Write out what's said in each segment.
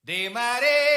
De mare.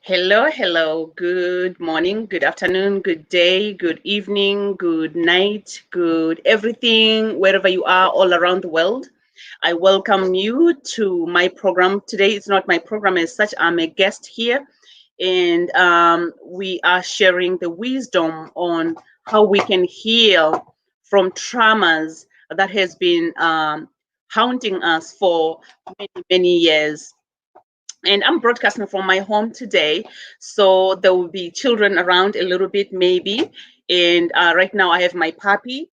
Hello, hello. Good morning, good afternoon, good day, good evening, good night, good everything, wherever you are all around the world. I welcome you to my program. Today it's not my program as such, I'm a guest here, and we are sharing the wisdom on how we can heal from traumas that has been haunting us for many, many years. And I'm broadcasting from my home today, so there will be children around a little bit maybe. And right now I have my puppy.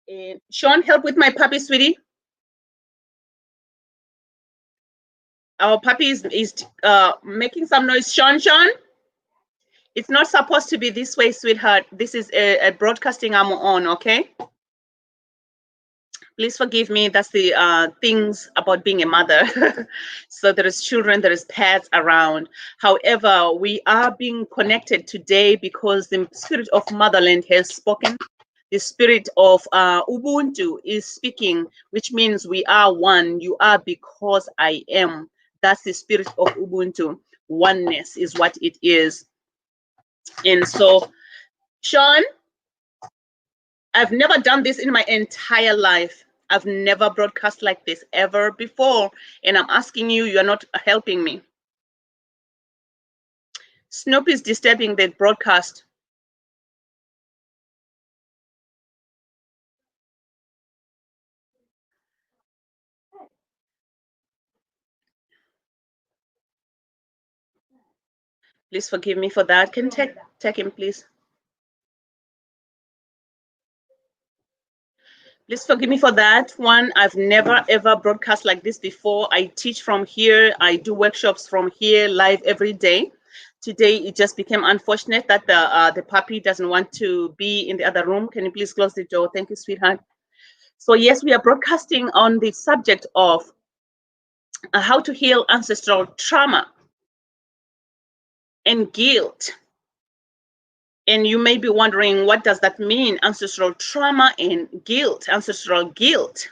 And Sean, help with my puppy, sweetie. Our puppy is making some noise. Sean, it's not supposed to be this way, sweetheart. This is a broadcasting I'm on, okay? Please forgive me. That's the things about being a mother. So there is children, there is pets around. However, we are being connected today because the spirit of motherland has spoken. The spirit of Ubuntu is speaking, which means we are one. You are because I am. That's the spirit of Ubuntu. Oneness is what it is. And so, Sean, I've never done this in my entire life. I've never broadcast like this ever before. And I'm asking you, you're not helping me. Snoop is disturbing the broadcast. Please forgive me for that. Can you take him, please? Please forgive me for that one. I've never ever broadcast like this before. I teach from here. I do workshops from here live every day. Today it just became unfortunate that the puppy doesn't want to be in the other room. Can you please close the door? Thank you, sweetheart. So yes, we are broadcasting on the subject of how to heal ancestral trauma and guilt. And you may be wondering, what does that mean? Ancestral trauma and guilt, ancestral guilt.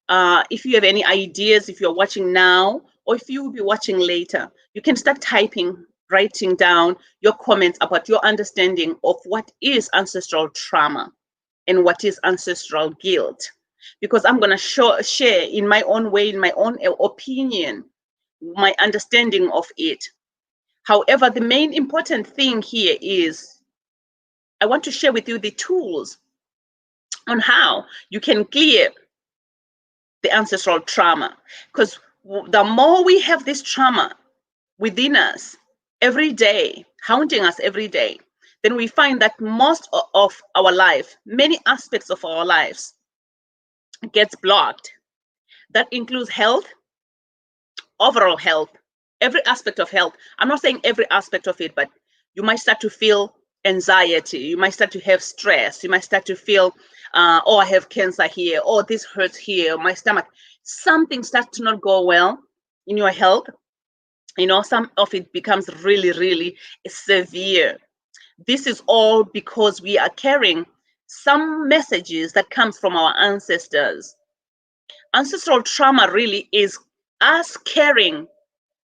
If you have any ideas, if you're watching now, or if you will be watching later, you can start typing, writing down your comments about your understanding of what is ancestral trauma and what is ancestral guilt. Because I'm going to share in my own way, in my own opinion, my understanding of it. However, the main important thing here is I want to share with you the tools on how you can clear the ancestral trauma. Because the more we have this trauma within us every day, haunting us every day, then we find that most of our life, many aspects of our lives, gets blocked. That includes health, overall health, every aspect of health. I'm not saying every aspect of it, but you might start to feel anxiety. You might start to have stress. You might start to feel, oh, I have cancer here. Oh, this hurts here. My stomach. Something starts to not go well in your health. You know, some of it becomes really, really severe. This is all because we are carrying some messages that comes from our ancestors. Ancestral trauma really is us carrying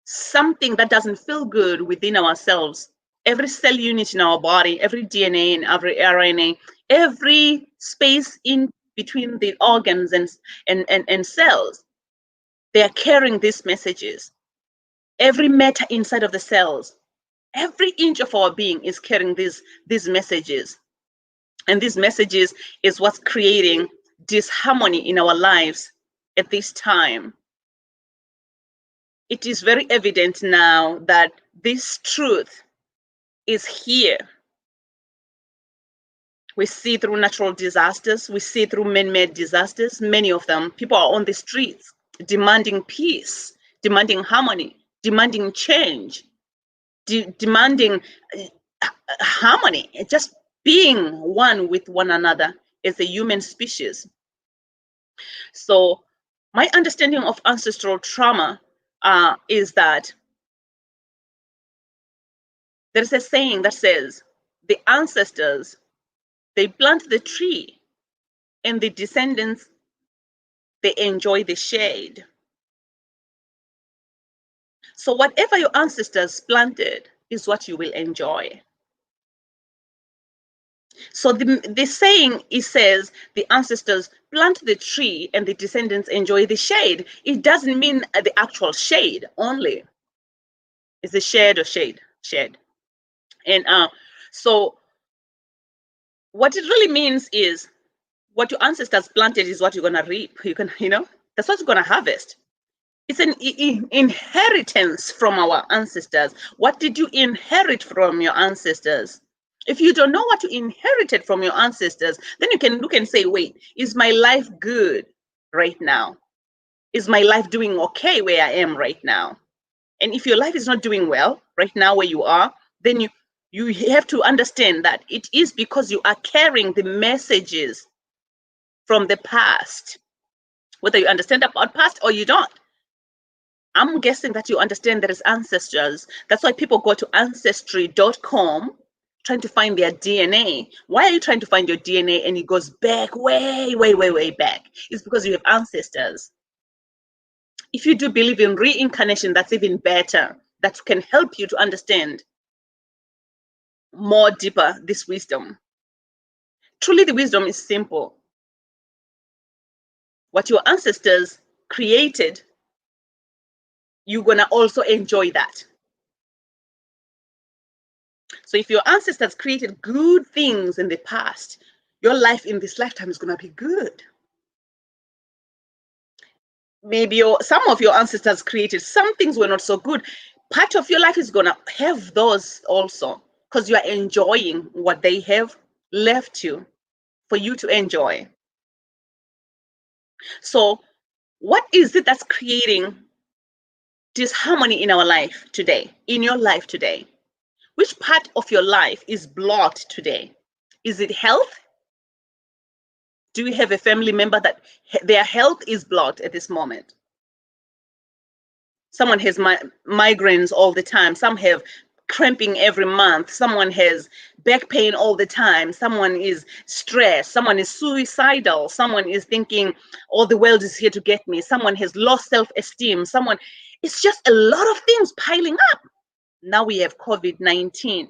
something that doesn't feel good within ourselves. Every cell unit in our body, every DNA and every RNA Every space in between the organs and cells, they are carrying these messages. Every matter inside of the cells, every inch of our being is carrying these messages. And these messages is what's creating disharmony in our lives at this time. It is very evident now that this truth is here. We see through natural disasters, we see through man-made disasters, many of them. People are on the streets demanding peace, demanding harmony, demanding change, demanding harmony, just being one with one another as a human species. So my understanding of ancestral trauma is that there's a saying that says, the ancestors, they plant the tree, and the descendants, they enjoy the shade. So whatever your ancestors planted is what you will enjoy. So the saying, it says, the ancestors plant the tree and the descendants enjoy the shade. It doesn't mean the actual shade only. It's a shade or shade. And so what it really means is, what your ancestors planted is what you're gonna reap. That's what you're gonna harvest. It's an inheritance from our ancestors. What did you inherit from your ancestors? If you don't know what you inherited from your ancestors, then you can look and say, wait, is my life good right now? Is my life doing okay where I am right now? And if your life is not doing well right now where you are, then you have to understand that it is because you are carrying the messages from the past, whether you understand about past or you don't. I'm guessing that you understand there is ancestors. That's why people go to ancestry.com trying to find their DNA. Why are you trying to find your DNA and it goes back way, way, way, way back? It's because you have ancestors. If you do believe in reincarnation, that's even better. That can help you to understand more deeper this wisdom. Truly, the wisdom is simple. What your ancestors created, you're going to also enjoy that. So if your ancestors created good things in the past, your life in this lifetime is going to be good. Maybe some of your ancestors created some things were not so good. Part of your life is going to have those also, because you are enjoying what they have left you for you to enjoy. So what is it that's creating disharmony in our life today, in your life today? Which part of your life is blocked today? Is it health? Do you have a family member that their health is blocked at this moment? Someone has migraines all the time. Some have cramping every month. Someone has back pain all the time. Someone is stressed. Someone is suicidal. Someone is thinking, oh, the world is here to get me. Someone has lost self-esteem. It's just a lot of things piling up. Now we have COVID-19.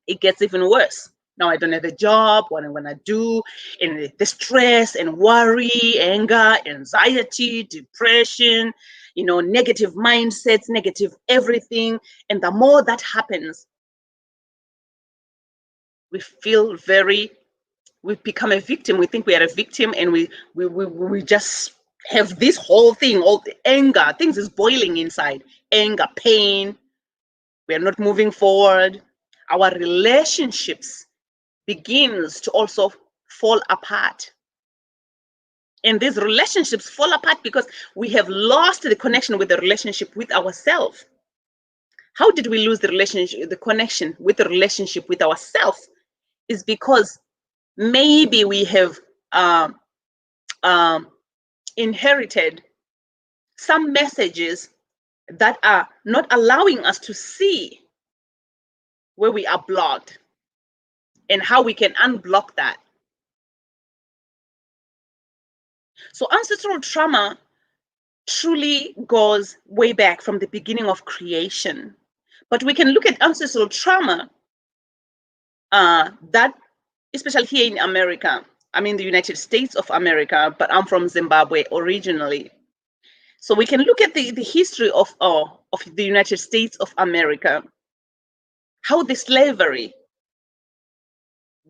It gets even worse. Now I don't have a job, what I'm gonna do, and the stress and worry, anger, anxiety, depression, negative mindsets, negative everything. And the more that happens, we feel we've become a victim. We think we are a victim, and we just have this whole thing, all the anger, things is boiling inside, anger, pain. We are not moving forward. Our relationships begins to also fall apart. And these relationships fall apart because we have lost the connection with the relationship with ourselves. How did we lose the connection with the relationship with ourselves? Is because maybe we have inherited some messages that are not allowing us to see where we are blocked and how we can unblock that. So ancestral trauma truly goes way back from the beginning of creation. But we can look at ancestral trauma that especially here in America. I'm in the United States of America, but I'm from Zimbabwe originally. So we can look at the history of the United States of America, how the slavery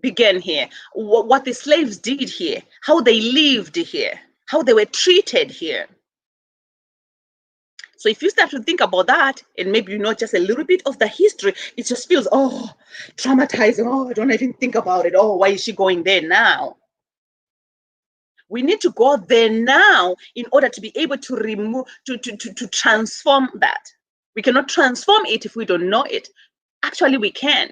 began here, what the slaves did here, how they lived here, how they were treated here. So if you start to think about that, and maybe you know just a little bit of the history, it just feels, oh, traumatizing. Oh, I don't even think about it. Oh, why is she going there now? We need to go there now in order to be able to remove, to transform that. We cannot transform it if we don't know it. Actually, we can,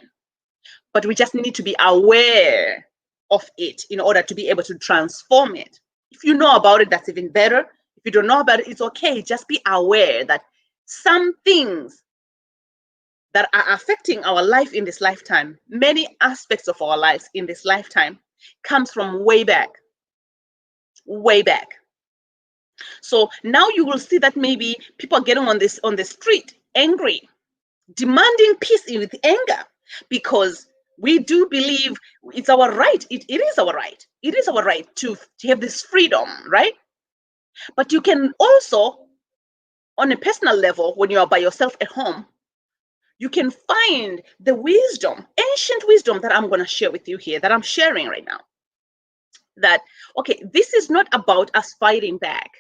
but we just need to be aware of it in order to be able to transform it. If you know about it, that's even better. If you don't know about it, it's okay. Just be aware that some things that are affecting our life in this lifetime, many aspects of our lives in this lifetime, comes from way back, way back. So now you will see that maybe people are getting on the street angry, demanding peace with anger, because we do believe it's our right. It is our right. It is our right to have this freedom, right? But you can also, on a personal level, when you are by yourself at home, you can find the wisdom, ancient wisdom that I'm going to share with you here, that I'm sharing right now. That, okay, this is not about us fighting back.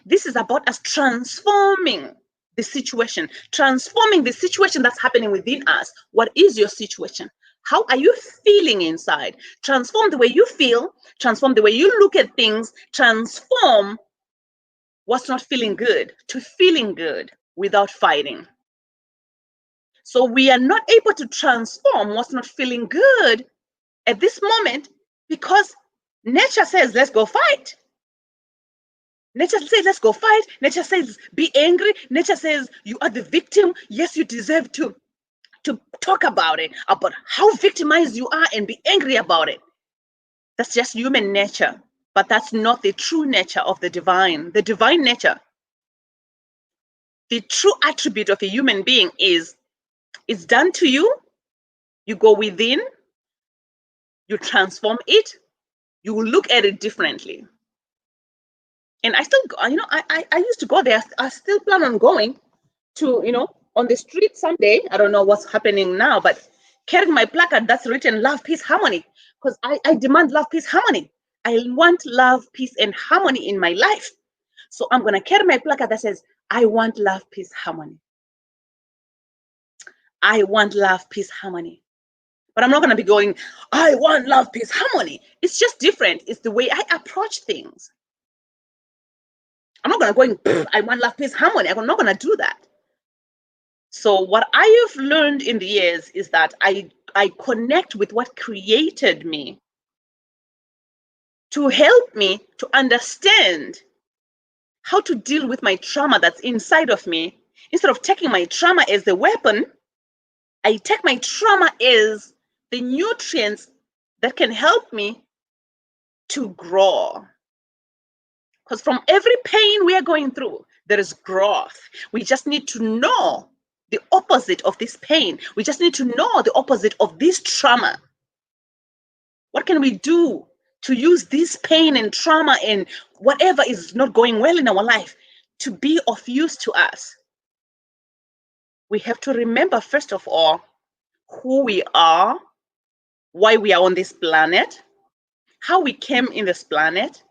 This is about us transforming the situation that's happening within us. What is your situation? How are you feeling inside? Transform the way you feel, transform the way you look at things, transform what's not feeling good to feeling good without fighting. So we are not able to transform what's not feeling good at this moment because nature says, let's go fight. Nature says, let's go fight. Nature says, be angry. Nature says, you are the victim. Yes, you deserve to talk about it, about how victimized you are and be angry about it. That's just human nature. But that's not the true nature of the divine. The divine nature, the true attribute of a human being is, it's done to you. You go within, you transform it, you will look at it differently. And I still, I used to go there. I still plan on going to, on the street someday. I don't know what's happening now, but carrying my placard that's written love, peace, harmony, because I demand love, peace, harmony. I want love, peace, and harmony in my life. So I'm going to carry my placard that says, I want love, peace, harmony. I want love, peace, harmony. But I'm not going to be going, I want love, peace, harmony. It's just different. It's the way I approach things. I'm not going to go, I want love, peace, harmony. I'm not going to do that. So what I have learned in the years is that I connect with what created me to help me to understand how to deal with my trauma that's inside of me. Instead of taking my trauma as the weapon, I take my trauma as the nutrients that can help me to grow. Because from every pain we are going through, there is growth. We just need to know the opposite of this pain. We just need to know the opposite of this trauma. What can we do to use this pain and trauma and whatever is not going well in our life to be of use to us? We have to remember, first of all, who we are, why we are on this planet, how we came in this planet,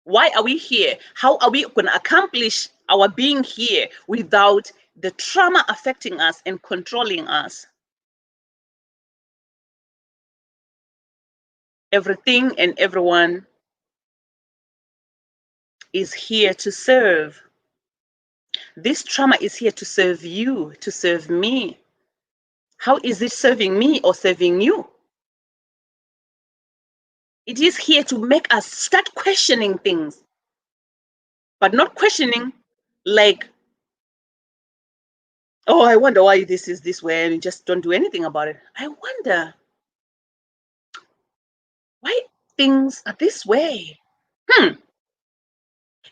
why are we here, how are we going to accomplish our being here without the trauma affecting us and controlling us. Everything and everyone is here to serve. This trauma is here to serve you, to serve me. How is it serving me or serving you? It is here to make us start questioning things, but not questioning like, oh, I wonder why this is this way, and you just don't do anything about it. I wonder why things are this way.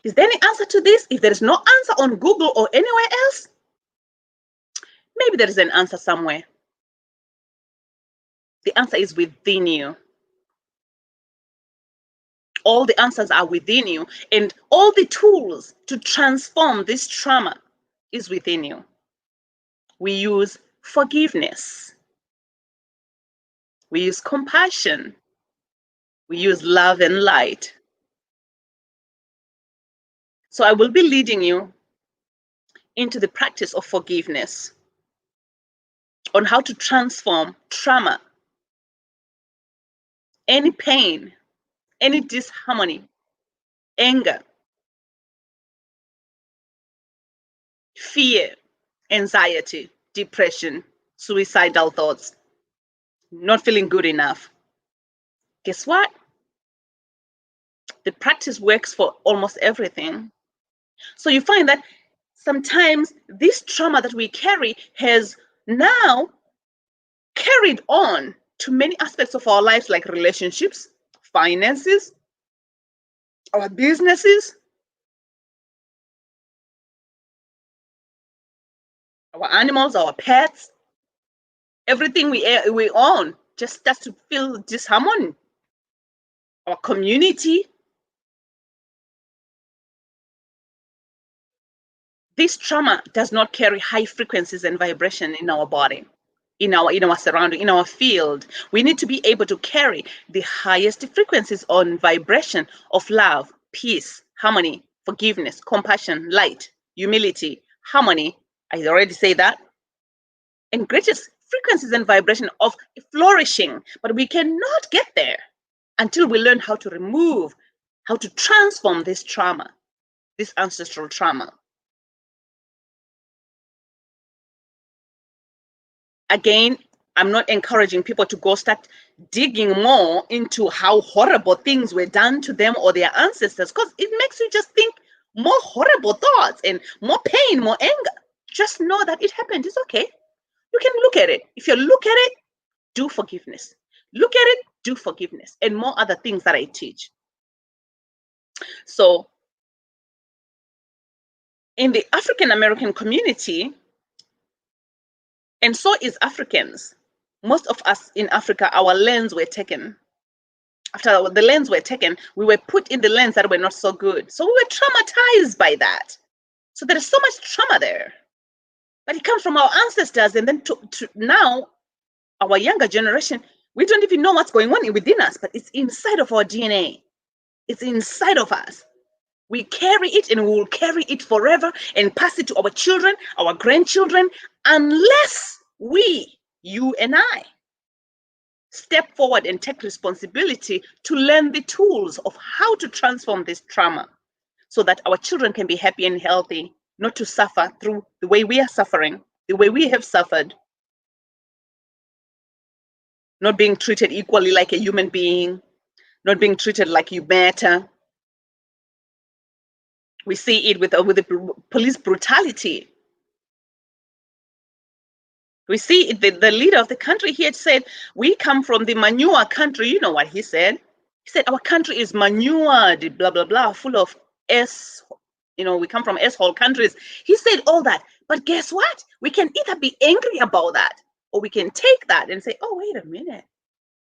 Is there any answer to this? If there is no answer on Google or anywhere else, maybe there is an answer somewhere. The answer is within you. All the answers are within you, and all the tools to transform this trauma is within you. We use forgiveness. We use compassion. We use love and light. So I will be leading you into the practice of forgiveness, on how to transform trauma, any pain, any disharmony, anger, fear, anxiety, depression, suicidal thoughts, not feeling good enough. Guess what? The practice works for almost everything. So you find that sometimes this trauma that we carry has now carried on to many aspects of our lives, like relationships, finances, our businesses, our animals, our pets, everything we own just starts to feel disharmony. Our community. This trauma does not carry high frequencies and vibration in our body, in our surrounding, in our field. We need to be able to carry the highest frequencies on vibration of love, peace, harmony, forgiveness, compassion, light, humility, harmony. I already say that. And greatest frequencies and vibration of flourishing. But we cannot get there until we learn how to remove, how to transform this trauma, this ancestral trauma. Again, I'm not encouraging people to go start digging more into how horrible things were done to them or their ancestors, because it makes you just think more horrible thoughts and more pain, more anger. Just know that it happened. It's okay. You can look at it. If you look at it, do forgiveness. Look at it, do forgiveness, and more other things that I teach. So in the African American community, and so is Africans, most of us in Africa, our lands were taken. After the lands were taken, we were put in the lands that were not so good. So we were traumatized by that. So there is so much trauma there. But it comes from our ancestors, and then to now, our younger generation, we don't even know what's going on within us, but it's inside of our DNA. It's inside of us. We carry it, and we will carry it forever and pass it to our children, our grandchildren, unless we, you and I, step forward and take responsibility to learn the tools of how to transform this trauma so that our children can be happy and healthy, not to suffer through the way we are suffering, the way we have suffered, not being treated equally like a human being, not being treated like you matter. We see it with the police brutality. We see it, the leader of the country here said, we come from the manure country. You know what he said? He said, our country is manured, blah, blah, blah, full of we come from S-hole countries. He said all that. But guess what? We can either be angry about that, or we can take that and say, oh, wait a minute.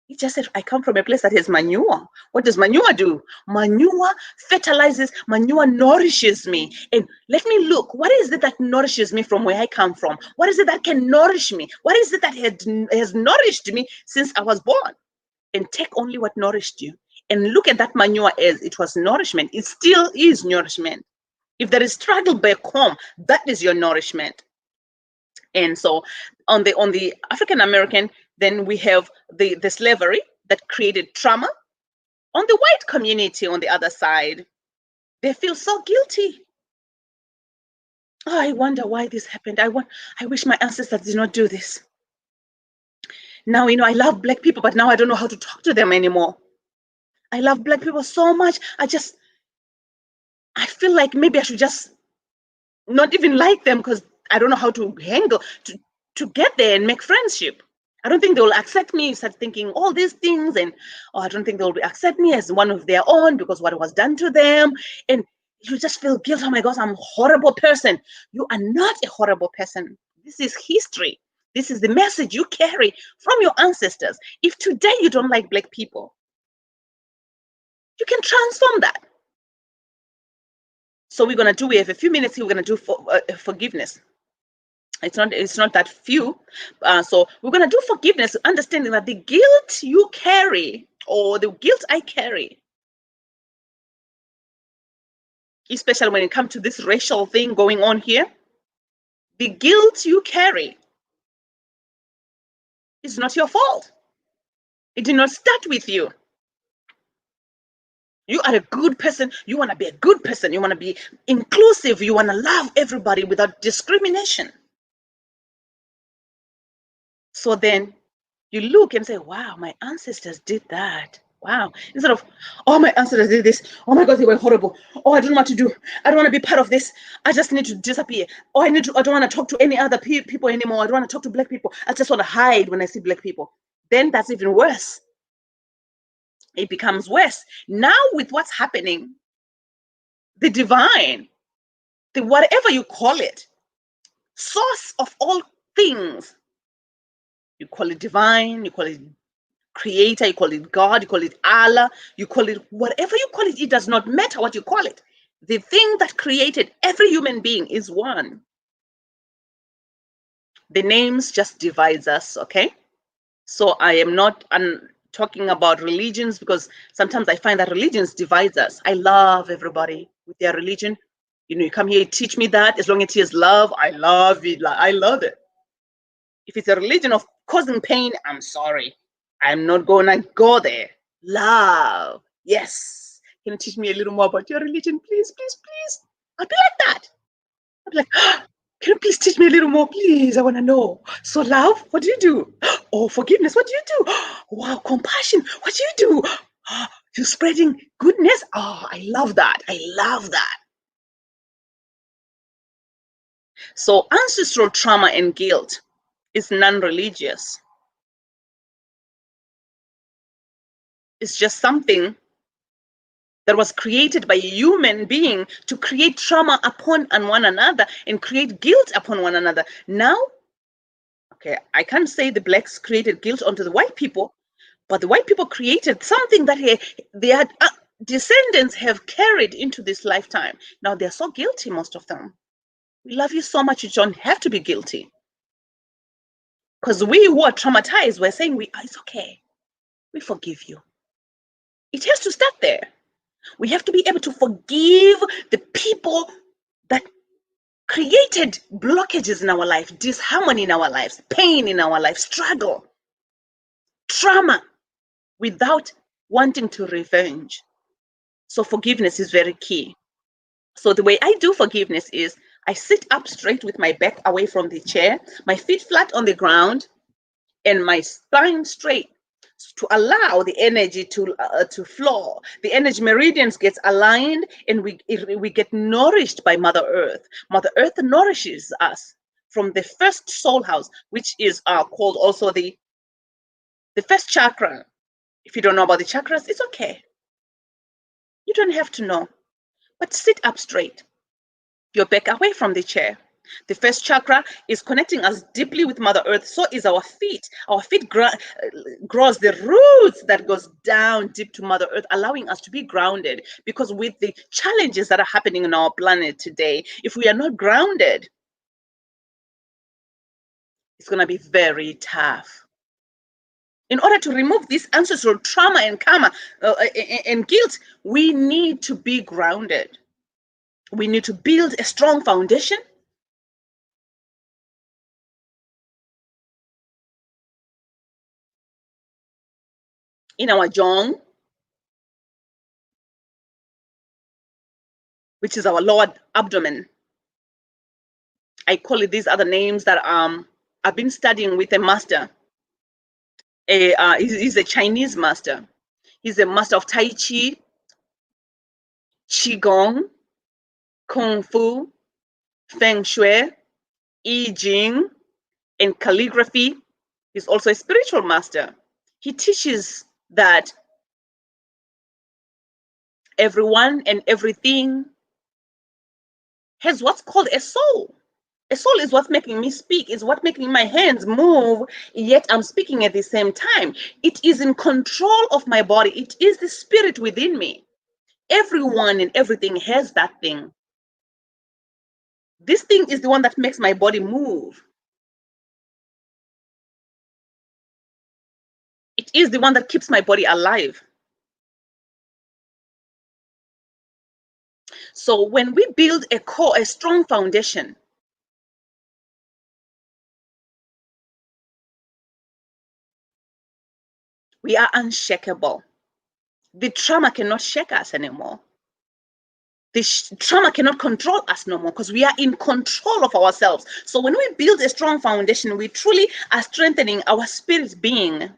He just said, I come from a place that has manure. What does manure do? Manure fertilizes, manure nourishes me. And let me look, what is it that nourishes me from where I come from? What is it that can nourish me? What is it that has nourished me since I was born? And take only what nourished you. And look at that manure as it was nourishment. It still is nourishment. If there is struggle back home, that is your nourishment. And so on the African American, then we have the slavery that created trauma. On the white community, on the other side, they feel so guilty. Oh, I wonder why this happened. I wish my ancestors did not do this. Now, I love Black people, but now I don't know how to talk to them anymore. I love Black people so much. I feel like maybe I should just not even like them, because I don't know how to handle to get there and make friendship. I don't think they will accept me. You start thinking all these things, and I don't think they will accept me as one of their own because what was done to them. And you just feel guilt. Oh my gosh, I'm a horrible person. You are not a horrible person. This is history. This is the message you carry from your ancestors. If today you don't like Black people, you can transform that. So we're gonna do. We have a few minutes here. We're gonna do forgiveness. It's not that few. So we're gonna do forgiveness, understanding that the guilt you carry, or the guilt I carry, especially when it comes to this racial thing going on here, the guilt you carry is not your fault. It did not start with you. You are a good person. You want to be a good person. You want to be inclusive. You want to love everybody without discrimination. So then you look and say, wow, my ancestors did that. Wow. Instead of, oh, my ancestors did this. Oh my God, they were horrible. Oh, I don't know what to do. I don't want to be part of this. I just need to disappear. Oh, I don't want to talk to any other people anymore. I don't want to talk to Black people. I just want to hide when I see Black people. Then that's even worse. It becomes worse. Now with what's happening, the divine, the whatever you call it, source of all things, you call it divine, you call it creator, you call it God, you call it Allah, you call it whatever you call it, it does not matter what you call it. The thing that created every human being is one. The names just divides us, okay? So I am not talking about religions, because sometimes I find that religions divides us. I love everybody with their religion. You know, you come here, you teach me that. As long as it is love, I love it. I love it. If it's a religion of causing pain, I'm sorry. I'm not gonna go there. Love. Yes. Can you teach me a little more about your religion, please, please, please? I'll be like that. I'll be like, can you please teach me a little more, please? I want to know. So love, what do you do? Oh, forgiveness, what do you do? Wow, compassion, what do you do? You're spreading goodness. Oh, I love that. I love that. So ancestral trauma and guilt is non-religious. It's just something that was created by a human being to create trauma upon one another and create guilt upon one another. Now, okay, I can't say the Blacks created guilt onto the white people, but the white people created something that their descendants have carried into this lifetime. Now they're so guilty, most of them. We love you so much, you don't have to be guilty. Because we who are traumatized, we're saying, it's okay. We forgive you. It has to start there. We have to be able to forgive the people that created blockages in our life, disharmony in our lives, pain in our life, struggle, trauma, without wanting to revenge. So forgiveness is very key. So the way I do forgiveness is I sit up straight with my back away from the chair, my feet flat on the ground, and my spine straight, to allow the energy to flow. The energy meridians gets aligned, and we get nourished by Mother Earth. Mother Earth nourishes us from the first soul house, which is called also the first chakra. If you don't know about the chakras, it's okay. You don't have to know, but sit up straight. Your back away from the chair. The first chakra is connecting us deeply with Mother Earth. So is our feet. Our feet grows the roots that goes down deep to Mother Earth, allowing us to be grounded. Because with the challenges that are happening on our planet today, if we are not grounded, it's going to be very tough. In order to remove this ancestral trauma and karma and guilt, we need to be grounded. We need to build a strong foundation. In our jong, which is our lower abdomen. I call it these other names that I've been studying with a master. He's a Chinese master. He's a master of Tai Chi, Qigong, Kung Fu, Feng Shui, I Ching, and calligraphy. He's also a spiritual master. He teaches that everyone and everything has what's called a soul A soul is what's making me speak, is what making my hands move, yet I'm speaking at the same time. It is in control of my body. It is the spirit within me. Everyone and everything has that thing. This thing is the one that makes my body move. It is the one that keeps my body alive. So when we build a core, a strong foundation, we are unshakable. The trauma cannot shake us anymore. The trauma cannot control us no more because we are in control of ourselves. So when we build a strong foundation, we truly are strengthening our spirit being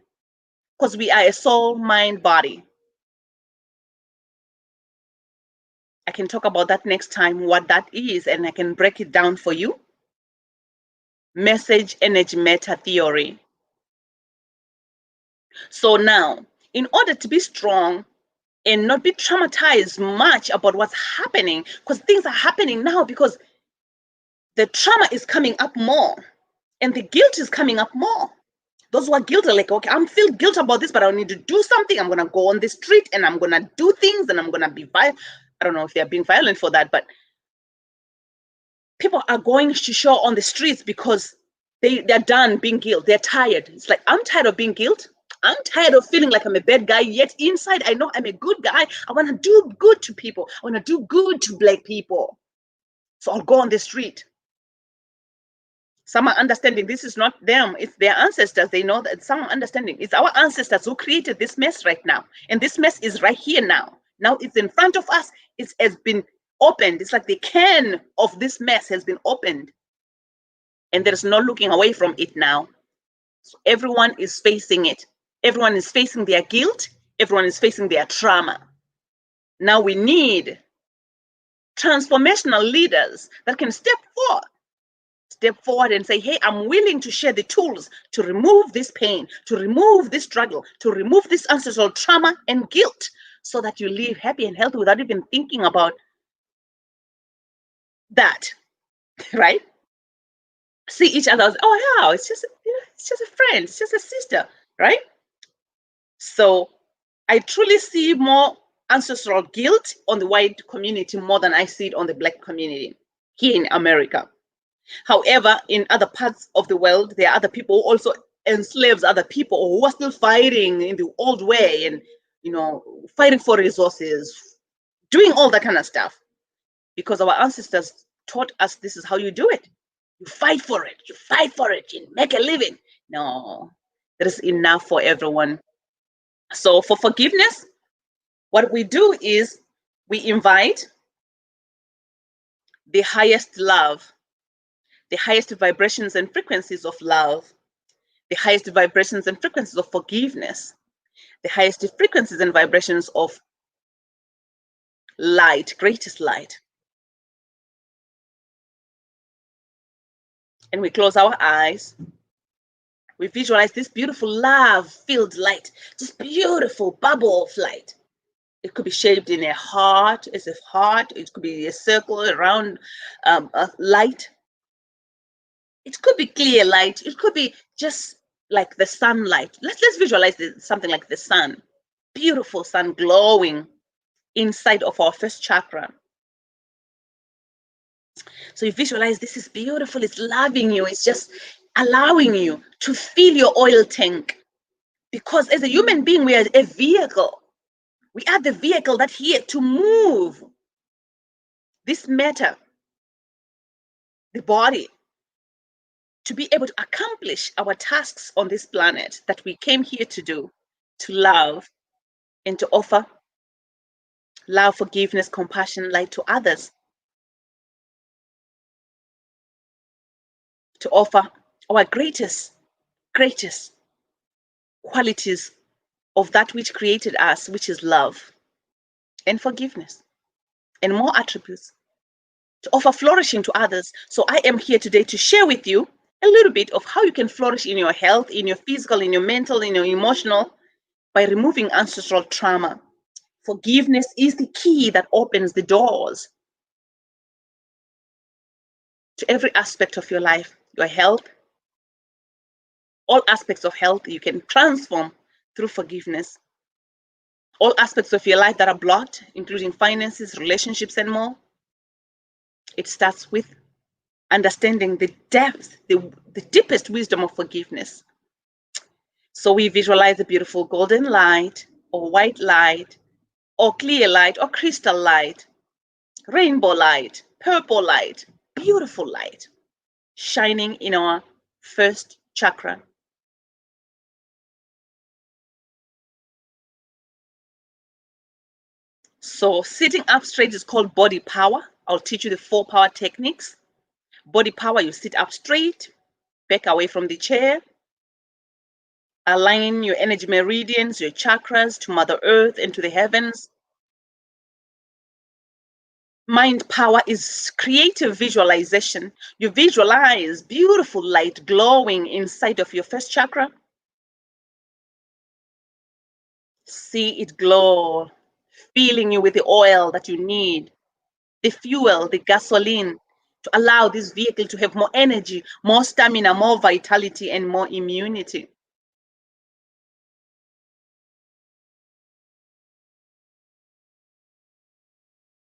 because we are a soul, mind, body. I can talk about that next time, what that is, and I can break it down for you. Message, energy, matter theory. So now, in order to be strong and not be traumatized much about what's happening, because things are happening now because the trauma is coming up more and the guilt is coming up more. Those who are guilty are like, okay, I'm feel guilt about this, but I need to do something. I'm gonna go on the street and I'm gonna do things and I'm gonna be violent. I don't know if they're being violent for that, but people are going to show on the streets because they're done being guilt. They're tired. It's like, I'm tired of being guilt. I'm tired of feeling like I'm a bad guy, yet inside I know I'm a good guy. I want to do good to people. I want to do good to Black people. So I'll go on the street. Some are understanding this is not them, it's their ancestors. They know that. Some are understanding it's our ancestors who created this mess right now. And this mess is right here now. Now it's in front of us. It has been opened. It's like the can of this mess has been opened. And there's no looking away from it now. So everyone is facing it. Everyone is facing their guilt. Everyone is facing their trauma. Now we need transformational leaders that can step forward and say, hey, I'm willing to share the tools to remove this pain, to remove this struggle, to remove this ancestral trauma and guilt so that you live happy and healthy without even thinking about that, right? See each other as, oh, yeah, it's just a friend, it's just a sister, right? So I truly see more ancestral guilt on the white community more than I see it on the Black community here in America. However, in other parts of the world, there are other people who also enslaves other people who are still fighting in the old way and, fighting for resources, doing all that kind of stuff. Because our ancestors taught us this is how you do it. You fight for it. You fight for it. You make a living. No, there is enough for everyone. So for forgiveness, what we do is we invite the highest love, the highest vibrations and frequencies of love, the highest vibrations and frequencies of forgiveness, the highest frequencies and vibrations of light, greatest light. And we close our eyes. We visualize this beautiful love-filled light, this beautiful bubble of light. It could be shaped in a heart, as a heart. It could be a circle around a light. It could be clear light. It could be just like the sunlight. Let's visualize something like the sun. Beautiful sun glowing inside of our first chakra. So you visualize this is beautiful. It's loving you. It's just allowing you to fill your oil tank. Because as a human being, we are a vehicle. We are the vehicle that's here to move this matter, the body, to be able to accomplish our tasks on this planet that we came here to do, to love and to offer love, forgiveness, compassion, light to others, to offer our greatest qualities of that which created us, which is love and forgiveness and more attributes, to offer flourishing to others. So I am here today to share with you a little bit of how you can flourish in your health, in your physical, in your mental, in your emotional, by removing ancestral trauma. Forgiveness is the key that opens the doors to every aspect of your life, your health, all aspects of health you can transform through forgiveness. All aspects of your life that are blocked, including finances, relationships, and more. It starts with understanding the depth, the deepest wisdom of forgiveness. So we visualize a beautiful golden light, or white light, or clear light, or crystal light, rainbow light, purple light, beautiful light, shining in our first chakra. So sitting up straight is called body power. I'll teach you the 4 power techniques. Body power, you sit up straight, back away from the chair, align your energy meridians, your chakras to Mother Earth and to the heavens. Mind power is creative visualization. You visualize beautiful light glowing inside of your first chakra. See it glow, filling you with the oil that you need, the fuel, the gasoline, to allow this vehicle to have more energy, more stamina, more vitality, and more immunity.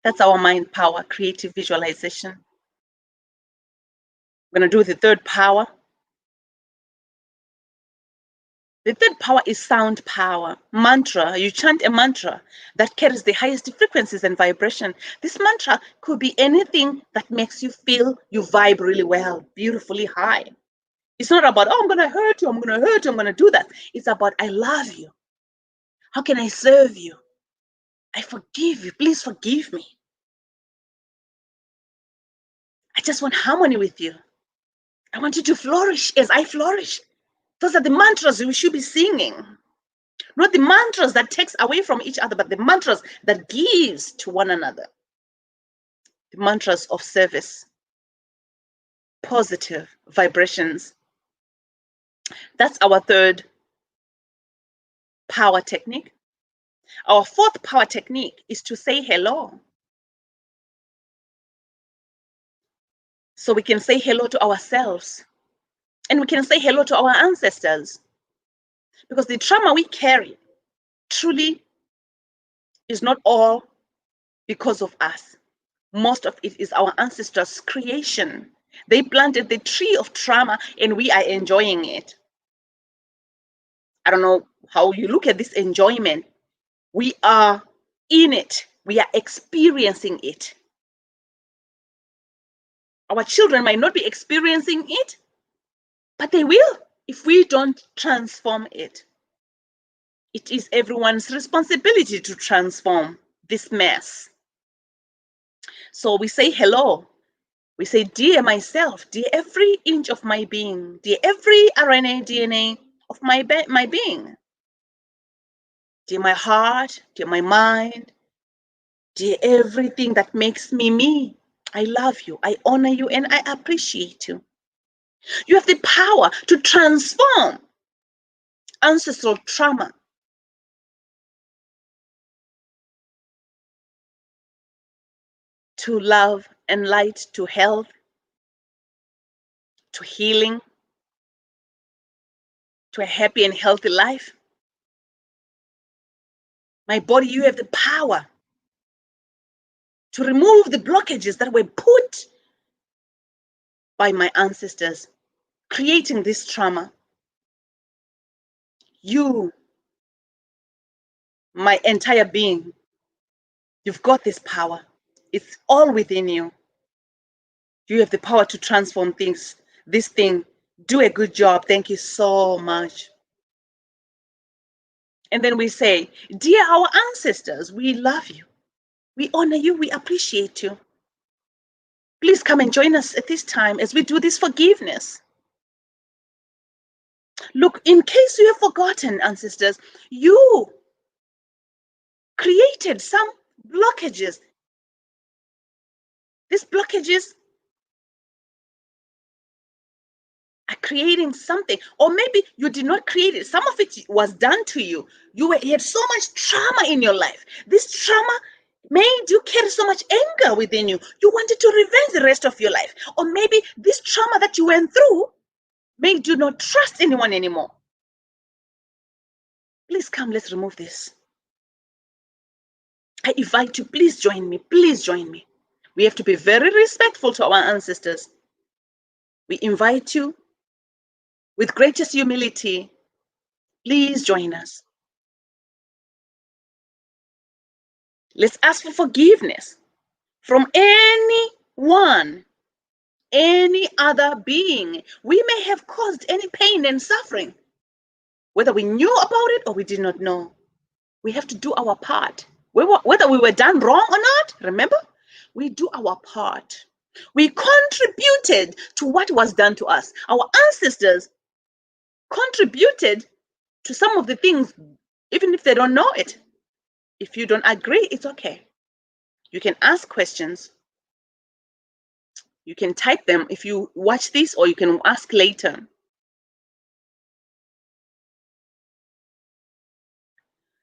That's our mind power, creative visualization. We're going to do the 3rd power. The 3rd power is sound power. Mantra. You chant a mantra that carries the highest frequencies and vibration. This mantra could be anything that makes you feel you vibe really well, beautifully high. It's not about, oh, I'm going to hurt you, I'm going to hurt you, I'm going to do that. It's about, I love you. How can I serve you? I forgive you. Please forgive me. I just want harmony with you. I want you to flourish as I flourish. Those are the mantras we should be singing. Not the mantras that takes away from each other, but the mantras that gives to one another. The mantras of service, positive vibrations. That's our 3rd power technique. Our 4th power technique is to say hello. So we can say hello to ourselves, and we can say hello to our ancestors, because the trauma we carry truly is not all because of us. Most of it is our ancestors' creation. They planted the tree of trauma and we are enjoying it. I don't know how you look at this enjoyment. We are in it. We are experiencing it. Our children might not be experiencing it, but they will if we don't transform it. It is everyone's responsibility to transform this mess. So we say hello. We say, dear myself, dear every inch of my being, dear every RNA, DNA of my being, dear my heart, dear my mind, dear everything that makes me me. I love you, I honor you, and I appreciate you. You have the power to transform ancestral trauma to love and light, to health, to healing, to a happy and healthy life. My body, you have the power to remove the blockages that were put by my ancestors, creating this trauma. You, my entire being, you've got this power. It's all within you. You have the power to transform things. This thing, do a good job. Thank you so much. And then we say, dear our ancestors, we love you. We honor you. We appreciate you. Please come and join us at this time as we do this forgiveness. Look, in case you have forgotten, ancestors, you created some blockages. These blockages are creating something, or maybe you did not create it. Some of it was done to you. You had so much trauma in your life. This trauma made you carry so much anger within you. You wanted to revenge the rest of your life. Or maybe this trauma that you went through made you not trust anyone anymore. Please come, let's remove this. I invite you, please join me. Please join me. We have to be very respectful to our ancestors. We invite you with greatest humility. Please join us. Let's ask for forgiveness from anyone, any other being. We may have caused any pain and suffering, whether we knew about it or we did not know. We have to do our part. Whether we were done wrong or not, remember, we do our part. We contributed to what was done to us. Our ancestors contributed to some of the things, even if they don't know it. If you don't agree, it's okay. You can ask questions. You can type them if you watch this, or you can ask later.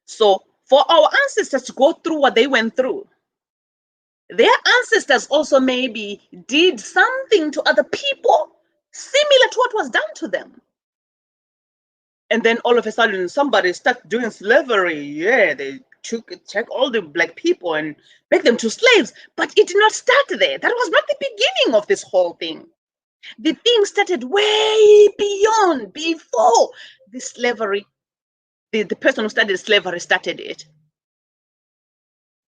So for our ancestors to go through what they went through, their ancestors also maybe did something to other people similar to what was done to them. And then all of a sudden somebody started doing slavery. Yeah, they check all the black people and make them to slaves. But it did not start there. That was not the beginning of this whole thing. The thing started way beyond, before the slavery. The person who started slavery started it.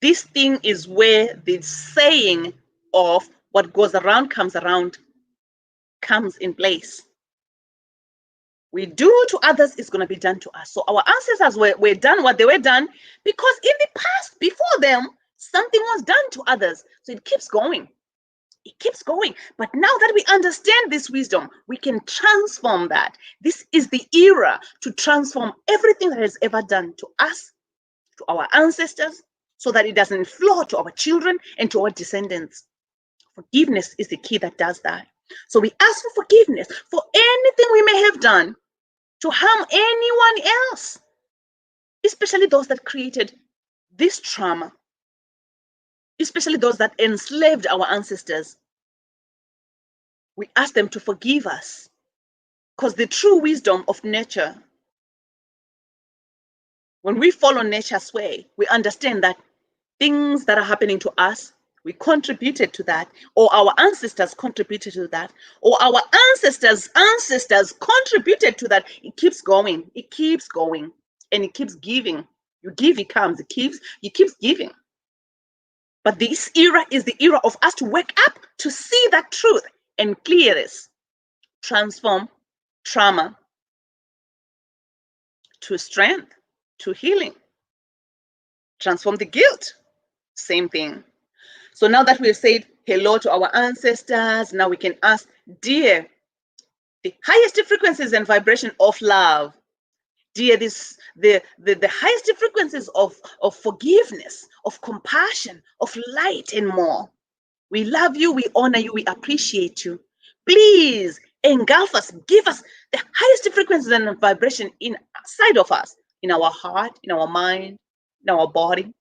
This thing is where the saying of what goes around comes around comes in place. We do to others is going to be done to us. So our ancestors were done what they were done because in the past, before them, something was done to others. So it keeps going. It keeps going. But now that we understand this wisdom, we can transform that. This is the era to transform everything that has ever done to us, to our ancestors, so that it doesn't flow to our children and to our descendants. Forgiveness is the key that does that. So we ask for forgiveness for anything we may have done to harm anyone else, especially those that created this trauma, especially those that enslaved our ancestors. We ask them to forgive us, because the true wisdom of nature, when we follow nature's way, we understand that things that are happening to us, we contributed to that, or our ancestors contributed to that, or our ancestors' ancestors contributed to that. It keeps going, and it keeps giving. You give, it comes, it keeps giving. But this era is the era of us to wake up to see that truth and clear this. Transform trauma to strength, to healing. Transform the guilt, same thing. So now that we've said hello to our ancestors, now we can ask, dear, the highest frequencies and vibration of love, dear, the highest frequencies of forgiveness, of compassion, of light, and more. We love you, we honor you, we appreciate you. Please engulf us, give us the highest frequencies and vibration inside of us, in our heart, in our mind, in our body.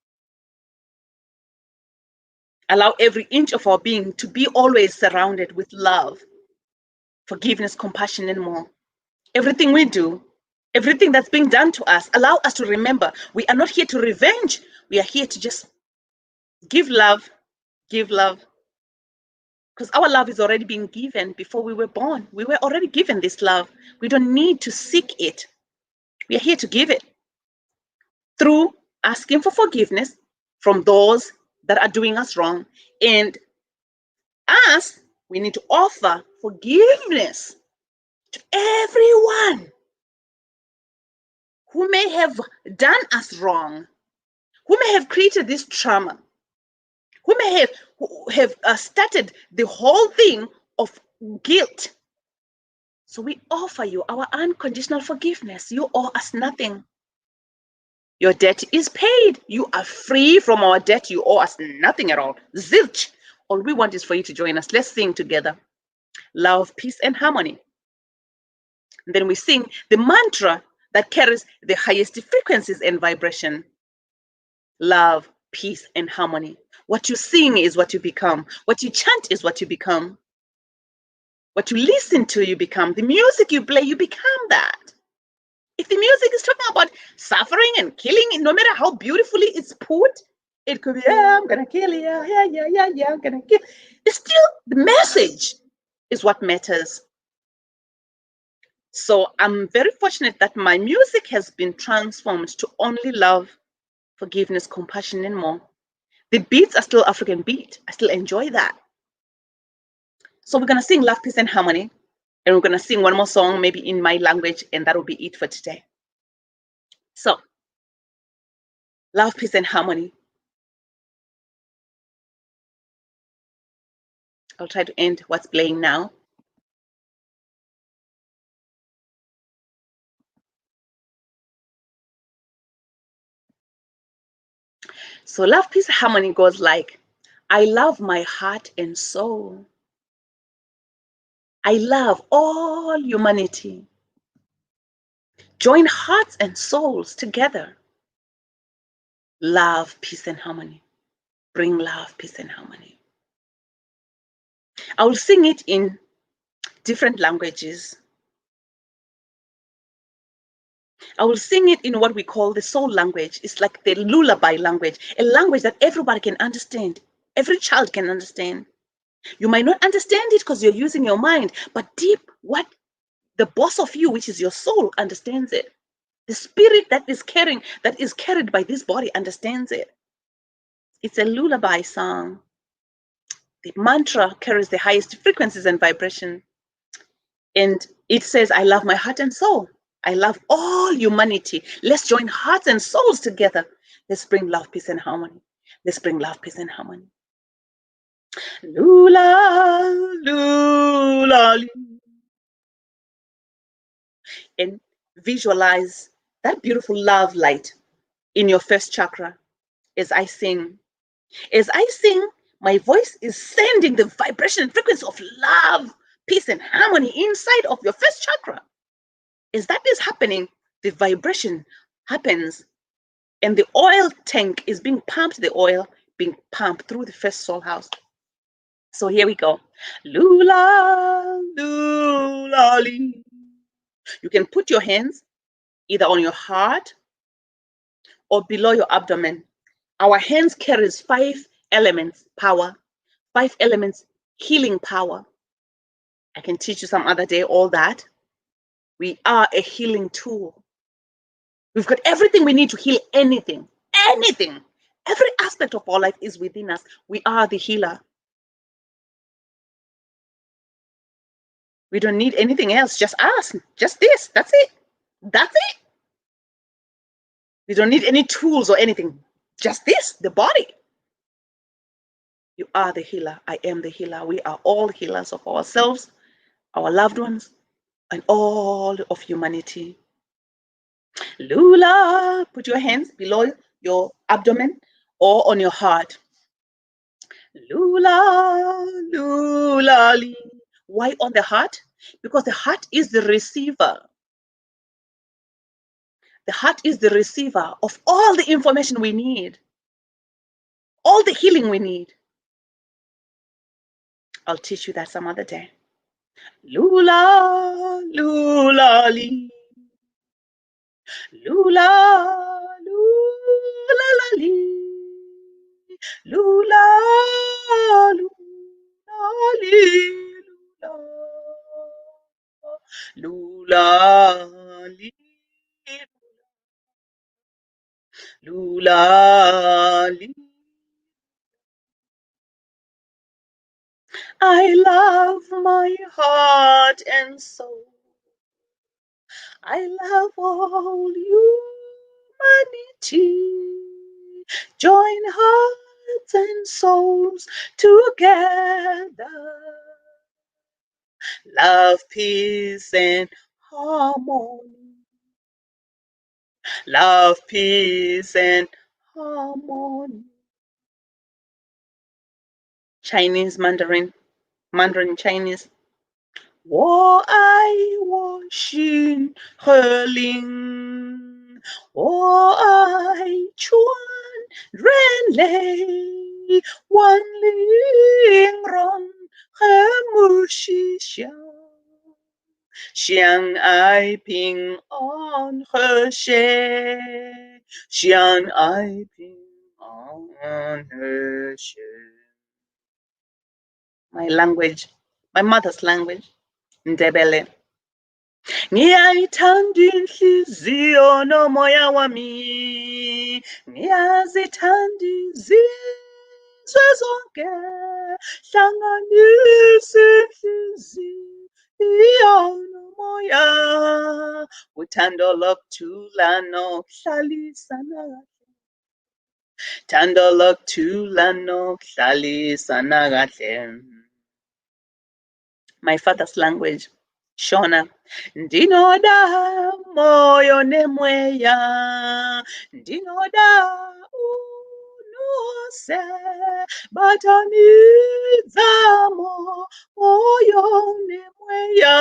Allow every inch of our being to be always surrounded with love, forgiveness, compassion, and more. Everything we do, everything that's being done to us, allow us to remember we are not here to revenge. We are here to just give love, because our love is already being given before we were born. We were already given this love. We don't need to seek it. We are here to give it through asking for forgiveness from those that are doing us wrong. And us, we need to offer forgiveness to everyone who may have done us wrong, who may have created this trauma, who may have started the whole thing of guilt. So we offer you our unconditional forgiveness. You owe us nothing. Your debt is paid. You are free from our debt. You owe us nothing at all. Zilch. All we want is for you to join us. Let's sing together. Love, peace, and harmony. And then we sing the mantra that carries the highest frequencies and vibration. Love, peace, and harmony. What you sing is what you become. What you chant is what you become. What you listen to, you become. The music you play, you become that. If the music is talking about suffering and killing, no matter how beautifully it's put, it could be, yeah, I'm gonna kill you, yeah, I'm gonna kill. It's still the message is what matters. So I'm very fortunate that my music has been transformed to only love, forgiveness, compassion, and more. The beats are still African beat. I still enjoy that. So we're gonna sing Love, Peace, and Harmony. And we're gonna sing one more song, maybe in my language, and that'll be it for today. So, love, peace, and harmony. I'll try to end what's playing now. So love, peace, harmony goes like, I love my heart and soul. I love all humanity. Join hearts and souls together. Love, peace, and harmony. Bring love, peace, and harmony. I will sing it in different languages. I will sing it in what we call the soul language. It's like the lullaby language, a language that everybody can understand. Every child can understand. You might not understand it because you're using your mind, but deep, what the boss of you, which is your soul, understands it. The spirit that is carried by this body understands it. It's a lullaby song. The mantra carries the highest frequencies and vibration. And it says, I love my heart and soul. I love all humanity. Let's join hearts and souls together. Let's bring love, peace, and harmony. Let's bring love, peace, and harmony. Lula, lula, and visualize that beautiful love light in your first chakra as I sing. As I sing, my voice is sending the vibration and frequency of love, peace, and harmony inside of your first chakra. As that is happening, the vibration happens, and the oil tank is being pumped, the oil being pumped through the first soul house. So here we go. Lula, lula, lee. You can put your hands either on your heart or below your abdomen. Our hands carries 5 elements power, 5 elements healing power. I can teach you some other day all that. We are a healing tool. We've got everything we need to heal anything, anything. Every aspect of our life is within us. We are the healer. We don't need anything else, just us, just this. That's it. That's it. We don't need any tools or anything, just this, the body. You are the healer. I am the healer. We are all healers of ourselves, our loved ones, and all of humanity. Lula, put your hands below your abdomen or on your heart. Lula, lula, li. Why on the heart? Because the heart is the receiver. The heart is the receiver of all the information we need, all the healing we need. I'll teach you that some other day. Lula, lula, li. Lula, lula, la, li. Lula, lula, li. Lula, li. Lula, li. I love my heart and soul. I love all humanity. Join hearts and souls together. Love, peace, and harmony. Love, peace, and harmony. Chinese Mandarin, Mandarin Chinese. 我爱我心和灵，我爱春 Renley, one ling ron, Hemushi Xiang ai ping on her she, Xiang ai ping on her she. My language, my mother's language, Ndebele. Ngiyayithanda inhliziyo nomoya wami, ngiyazithanda izizwe zonke, hlanganisa inhliziyo nomoya, uthando lokuthula nokuhlalisana kahle, thando lokuthula nokuhlalisana kahle. My father's language, Shona. Ndinoda moyo nemweya, ndinoda unuse, batanidza moyo nemweya,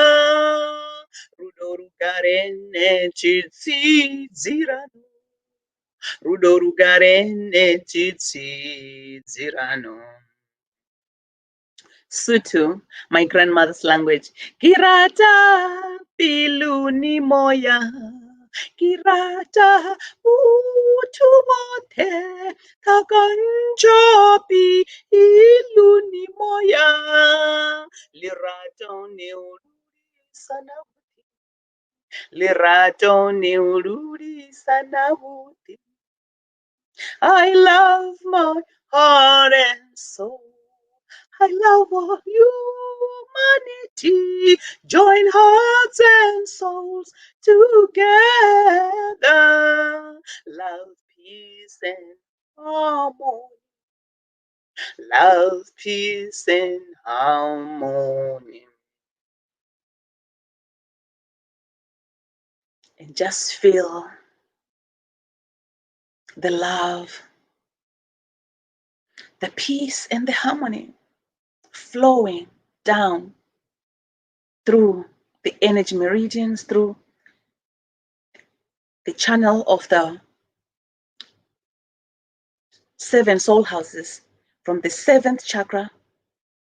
rudo rugare nechitsidzirano, rudo rugare nechitsidzirano. Sutu, my grandmother's language. Kirata piluni moya, kirata utumote, kakanchopi iluni moya, lirato ni ururi sanabuti, lirato ni ururi sanabuti. I love my heart and soul. I love all humanity. Join hearts and souls together. Love, peace, and harmony. Love, peace, and harmony. And just feel the love, the peace, and the harmony flowing down through the energy meridians, through the channel of the 7 soul houses, from the 7th chakra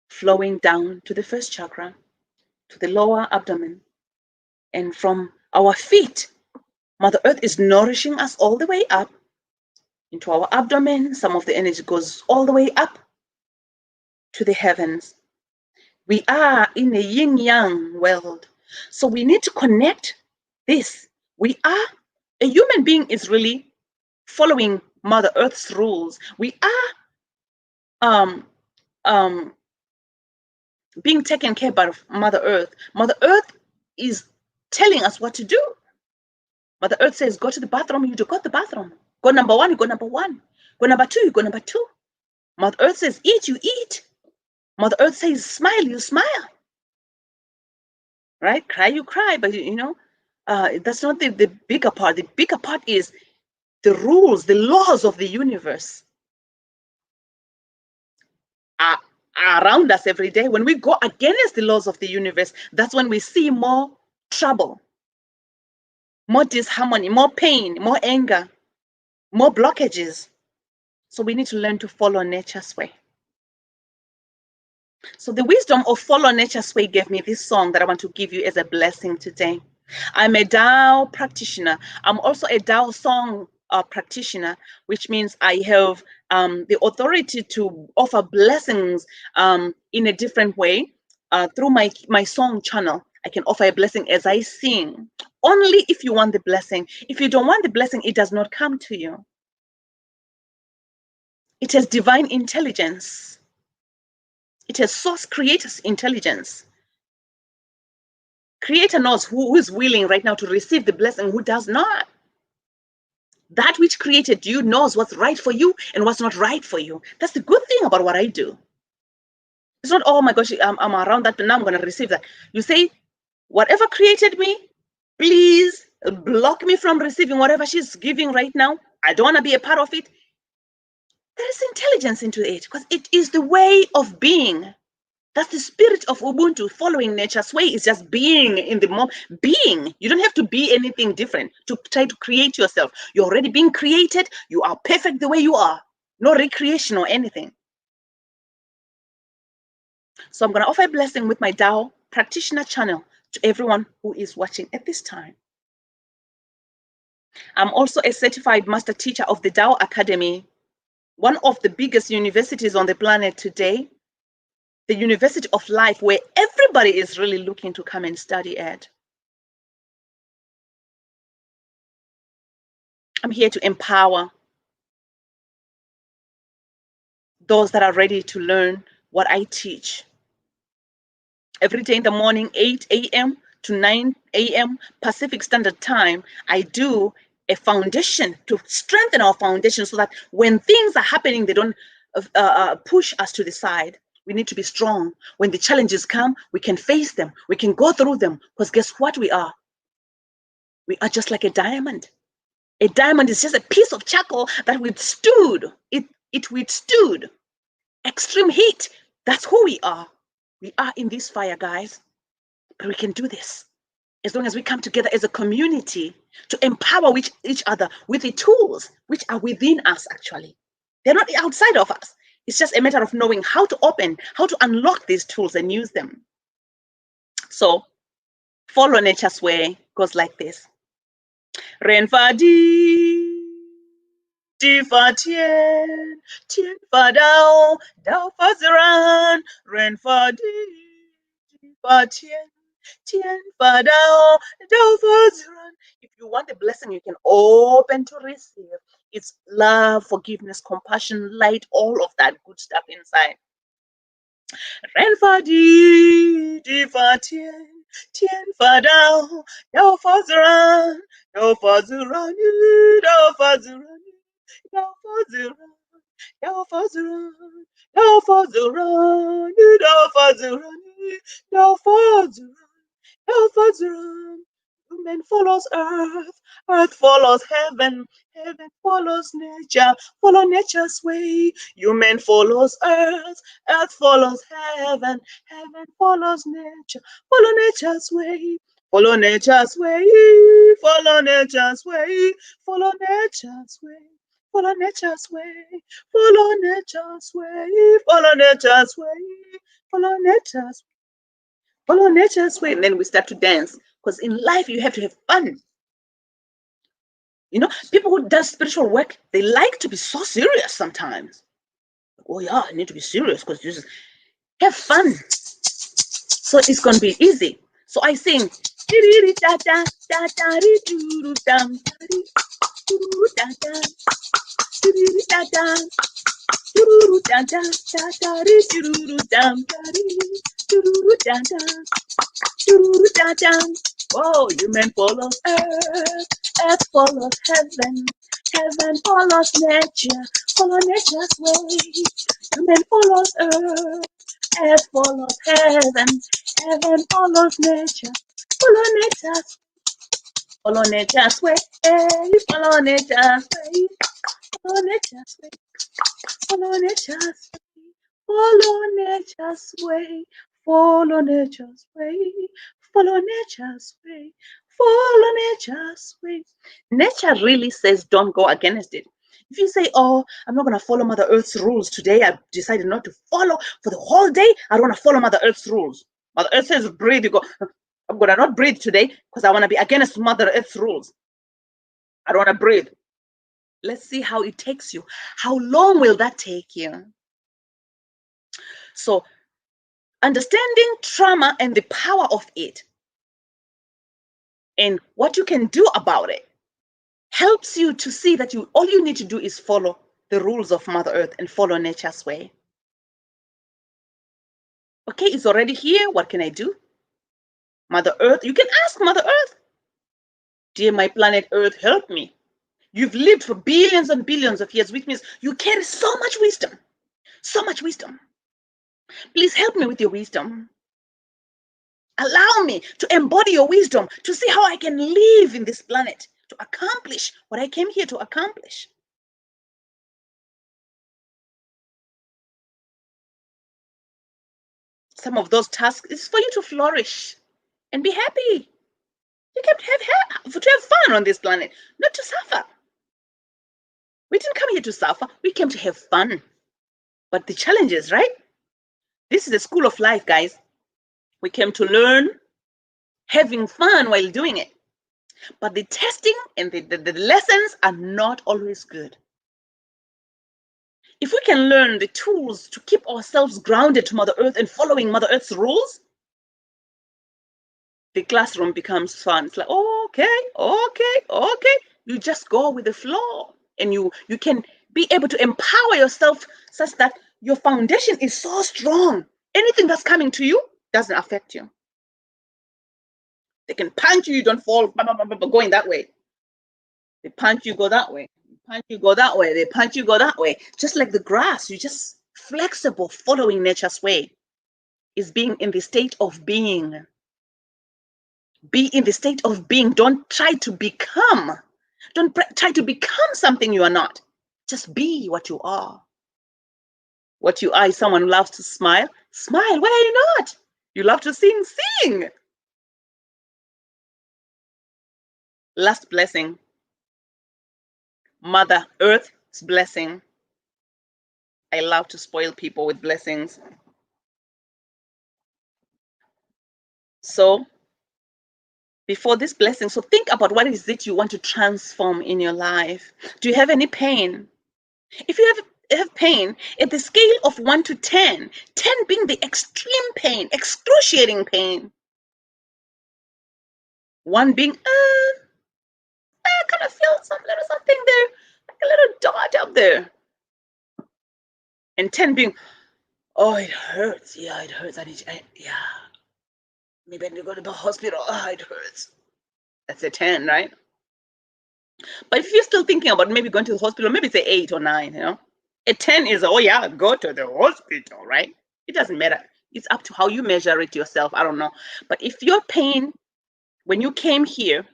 flowing down to the 1st chakra, to the lower abdomen. And from our feet, Mother Earth is nourishing us all the way up into our abdomen. Some of the energy goes all the way up to the heavens. We are in a yin-yang world. So we need to connect this. We are, a human being is really following Mother Earth's rules. We are being taken care by Mother Earth. Mother Earth is telling us what to do. Mother Earth says, go to the bathroom, you do go to the bathroom. Go number 1, you go number 1. Go number 2, you go number 2. Mother Earth says, eat, you eat. Mother Earth says, smile, you smile. Right? Cry, you cry. But that's not the bigger part. The bigger part is the rules, the laws of the universe are around us every day. When we go against the laws of the universe, that's when we see more trouble, more disharmony, more pain, more anger, more blockages. So we need to learn to follow nature's way. So the wisdom of follow nature's way gave me this song that I want to give you as a blessing today. I'm a Tao practitioner. I'm also a Tao song practitioner, which means I have the authority to offer blessings in a different way through my song channel. I can offer a blessing as I sing. Only if you want the blessing. If you don't want the blessing, it does not come to you. It has divine intelligence. It has source creator's intelligence. Creator knows who is willing right now to receive the blessing, who does not. That which created you knows what's right for you and what's not right for you. That's the good thing about what I do. It's not, oh my gosh, I'm around that, but now I'm going to receive that. You say, whatever created me, please block me from receiving whatever she's giving right now. I don't want to be a part of it. There is intelligence into it because it is the way of being. That's the spirit of Ubuntu. Following nature's way is just being in the moment. Being. You don't have to be anything different to try to create yourself. You're already being created. You are perfect the way you are. No recreation or anything. So I'm going to offer a blessing with my Tao practitioner channel to everyone who is watching at this time. I'm also a certified master teacher of the Tao Academy, one of the biggest universities on the planet today, the University of Life, where everybody is really looking to come and study at. I'm here to empower those that are ready to learn what I teach. Every day in the morning, 8 a.m. to 9 a.m. Pacific Standard Time, I do a foundation to strengthen our foundation so that when things are happening, they don't push us to the side. We need to be strong. When the challenges come, we can face them. We can go through them. Because guess what we are? We are just like a diamond. A diamond is just a piece of charcoal that withstood. It withstood extreme heat. That's who we are. We are in this fire, guys. But we can do this as long as we come together as a community to empower each other with the tools which are within us, actually. They're not outside of us. It's just a matter of knowing how to open, how to unlock these tools and use them. So, follow nature's way goes like this. Renfadi, Difa Tien, Tien Fa Dao, Dao Fa Ziran, Renfadi, Difa Tien, Tien Fa Dao, Dao Fa Ziran. If you want a blessing, you can open to receive. It's love, forgiveness, compassion, light, all of that good stuff inside. Renfadi, Difa Tien, Tien Fa Dao, Dao Fa Ziran, Dao Fa Ziran, Dao Fa Ziran. Dao fa ziran, Dao fa ziran, Dao fa ziran, Dao fa ziran, Dao fa ziran, Dao fa ziran. Human follows earth, earth follows heaven, heaven follows nature, follow nature's way. Human follows earth, earth follows heaven, heaven follows nature, follow nature's way. Follow nature's way, follow nature's way, follow nature's way. Follow nature's way, follow nature's way, follow nature's way, follow nature's way, follow nature's way. And then we start to dance. Because in life, you have to have fun. You know, people who do spiritual work, they like to be so serious sometimes. Oh, yeah, I need to be serious because just have fun. So it's going to be easy. So I sing. Oh, human follows earth, earth follows heaven, heaven follows nature, follow nature's way. Human follows earth, earth follows heaven, heaven follows nature, follow nature's, follow nature's way, follow nature's way, follow nature's way, follow nature's way. Follow nature's way, follow nature's way, follow nature's way, follow nature's way. Nature really says don't go against it. If you say, oh, I'm not going to follow Mother Earth's rules today, I've decided not to follow for the whole day, I don't want to follow Mother Earth's rules. Mother Earth says breathe, you go, I'm going to not breathe today because I want to be against Mother Earth's rules. I don't want to breathe. Let's see how it takes you. How long will that take you? So, understanding trauma and the power of it and what you can do about it helps you to see that all you need to do is follow the rules of Mother Earth and follow nature's way. Okay, it's already here. What can I do? Mother Earth, you can ask Mother Earth, dear my planet Earth, help me. You've lived for billions and billions of years, which means you carry so much wisdom. So much wisdom. Please help me with your wisdom. Allow me to embody your wisdom, to see how I can live in this planet, to accomplish what I came here to accomplish. some of those tasks is for you to flourish and be happy. You came to have fun on this planet, not to suffer. We didn't come here to suffer. We came to have fun. But the challenge is, right? This is a school of life, guys. We came to learn having fun while doing it. But the testing and the lessons are not always good. If we can learn the tools to keep ourselves grounded to Mother Earth and following Mother Earth's rules, the classroom becomes fun. It's like, okay. You just go with the flow, and you can be able to empower yourself such that your foundation is so strong. Anything that's coming to you doesn't affect you. They can punch you, you don't fall, going that way. They punch you, go that way. They punch you, go that way. They punch you, go that way. Just like the grass, you're just flexible, following nature's way. Is being in the state of being. Be in the state of being. Don't try to become. Don't try to become something you are not. Just be what you are. What you are is someone who loves to smile. Smile. Why are you not? You love to sing. Sing. Last blessing. Mother Earth's blessing. I love to spoil people with blessings. So, before this blessing, so think about what is it you want to transform in your life. Do you have any pain? If you have pain, at the scale of 1 to 10, 10 being the extreme pain, excruciating pain. 1 being, I kind of feel some little something there, like a little dot up there. And 10 being, oh, it hurts. Yeah, it hurts. Yeah. Maybe I need to go to the hospital. Oh, it hurts. That's a 10, right? But if you're still thinking about maybe going to the hospital, maybe it's an 8 or 9, you know? A 10 is, oh yeah, go to the hospital, right? It doesn't matter. It's up to how you measure it yourself. I don't know. But if your pain, when you came here,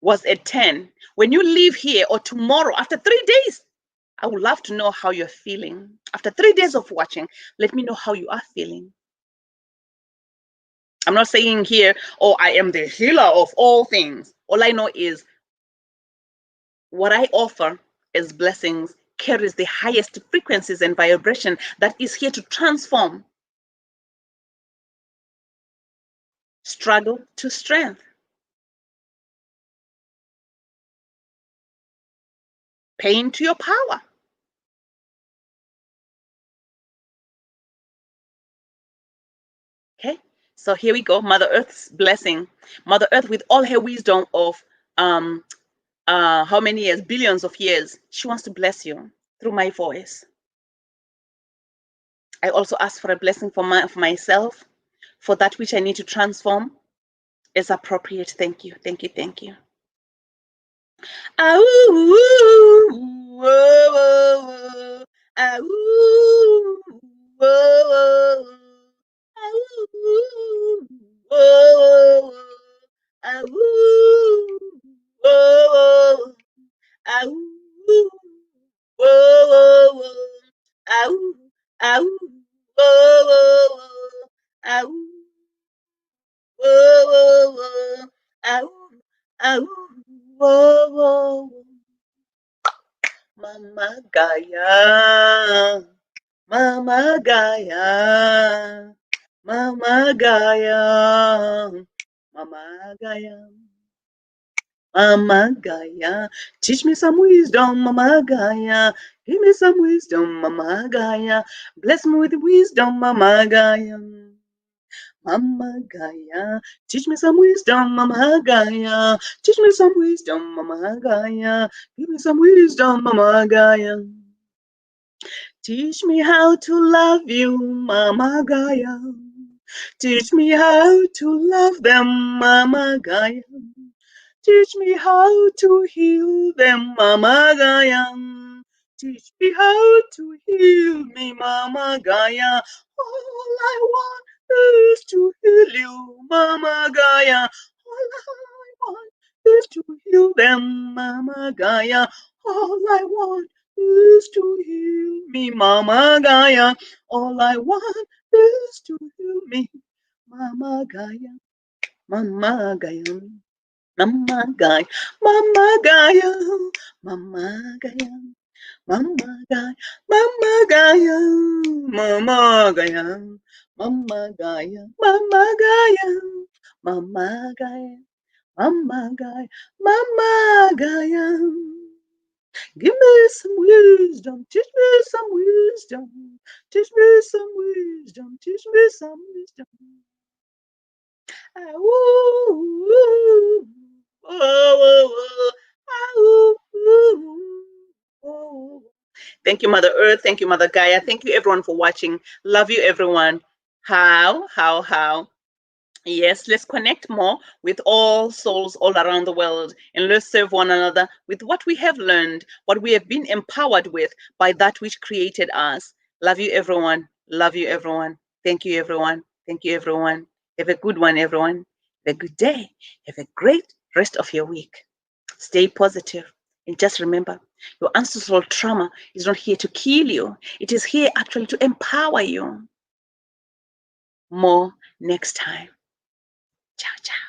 was a 10, when you leave here or tomorrow, after 3 days, I would love to know how you're feeling. After 3 days of watching, let me know how you are feeling. I'm not saying here, oh, I am the healer of all things. All I know is what I offer as blessings carries the highest frequencies and vibration that is here to transform struggle to strength, pain to your power. Okay, so here we go. Mother Earth's blessing. Mother Earth, with all her wisdom of how many years, billions of years, she wants to bless you through my voice. I also ask for a blessing for myself, for that which I need to transform is appropriate. Thank you, thank you, thank you. Mama Gaia, Mama Gaia, Mama Gaia, Mama Gaia, Mama Gaia. Teach me some wisdom, Mama Gaia. Give me some wisdom, Mama Gaia. Bless me with wisdom, Mama Gaia. Mama Gaia, teach me some wisdom, Mama Gaia. Teach me some wisdom, Mama Gaia. Give me some wisdom, Mama Gaia. Teach me how to love you, Mama Gaia. Teach me how to love them, Mama Gaia. Teach me how to heal them, Mama Gaia. Teach me how to heal me, Mama Gaia. All I want is to heal you, Mama Gaia. All I want is to heal them, Mama Gaia. All I want is to heal me, Mama Gaia. All I want please to heal me. Mama Gaia, Mama Gaia, Mama Gaia, Mama Gaia, Mama Gaia, Mama Gaia, Mama Gaia, Mama Gaia, Mama Gaia, Mama Gaia, Mama Gaia, Mama Gaia, Mama Gaia. Give me some wisdom, teach me some wisdom, teach me some wisdom, teach me some wisdom. Ah, ooh, ooh, oh, oh, oh. Thank you, Mother Earth. Thank you, Mother Gaia. Thank you, everyone, for watching. Love you, everyone. How? Yes, let's connect more with all souls all around the world, and let's serve one another with what we have learned, what we have been empowered with by that which created us. Love you, everyone. Love you, everyone. Thank you, everyone. Thank you, everyone. Have a good one, everyone. Have a good day. Have a great rest of your week. Stay positive. And just remember, your ancestral trauma is not here to kill you. It is here actually to empower you. More next time. Ciao, ciao.